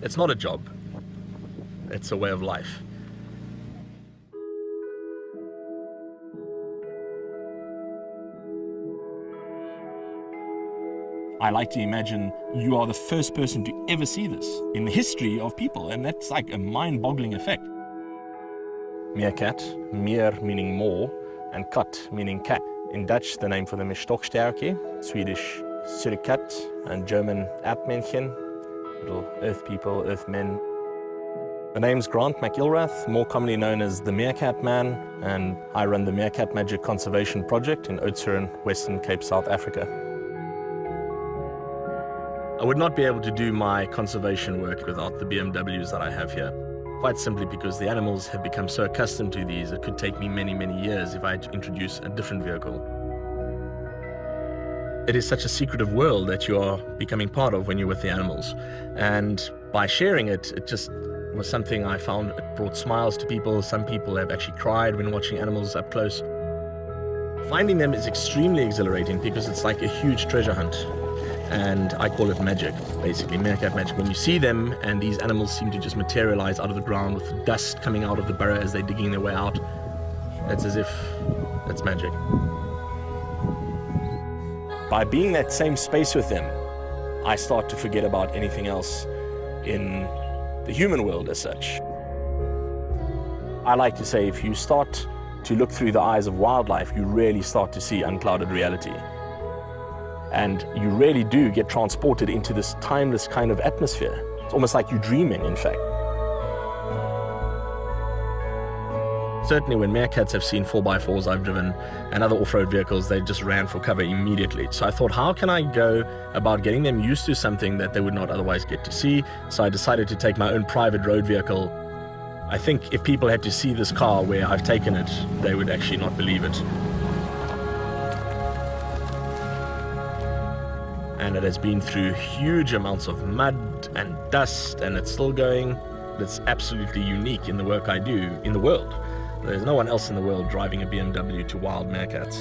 It's not a job. It's a way of life. I like to imagine you are the first person to ever see this in the history of people, and that's like a mind-boggling effect. Meerkat, meer meaning more, and kat meaning cat. In Dutch, the name for them is Stokstärke, Swedish surkat, and German Erdmännchen, little earth people, earth men. The name's Grant McIlrath, more commonly known as the Meerkat Man, and I run the Meerkat Magic Conservation Project in Oudtshoorn, Western Cape, South Africa. I would not be able to do my conservation work without the BMWs that I have here. Quite simply because the animals have become so accustomed to these, it could take me many, many years if I had to introduce a different vehicle. It is such a secretive world that you are becoming part of when you're with the animals. And by sharing it, it just was something I found it brought smiles to people. Some people have actually cried when watching animals up close. Finding them is extremely exhilarating because it's like a huge treasure hunt. And I call it magic, basically, meerkat magic. When you see them and these animals seem to just materialize out of the ground with dust coming out of the burrow as they're digging their way out, it's as if it's magic. By being in that same space with them, I start to forget about anything else in the human world as such. I like to say if you start to look through the eyes of wildlife, you really start to see unclouded reality. And you really do get transported into this timeless kind of atmosphere. It's almost like you're dreaming, in fact. Certainly when meerkats have seen 4x4s I've driven and other off-road vehicles, they just ran for cover immediately. So I thought, how can I go about getting them used to something that they would not otherwise get to see? So I decided to take my own private road vehicle. I think if people had to see this car where I've taken it, they would actually not believe it. And it has been through huge amounts of mud and dust, and it's still going. It's absolutely unique in the work I do in the world. There's no one else in the world driving a BMW to wild meerkats.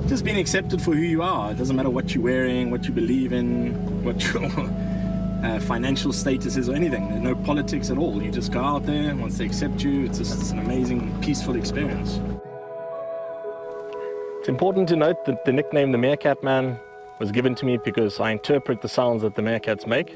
Just being accepted for who you are. It doesn't matter what you're wearing, what you believe in, what your financial status is or anything. There's no politics at all. You just go out there, once they accept you, it's an amazing, peaceful experience. It's important to note that the nickname the Meerkat Man was given to me because I interpret the sounds that the meerkats make.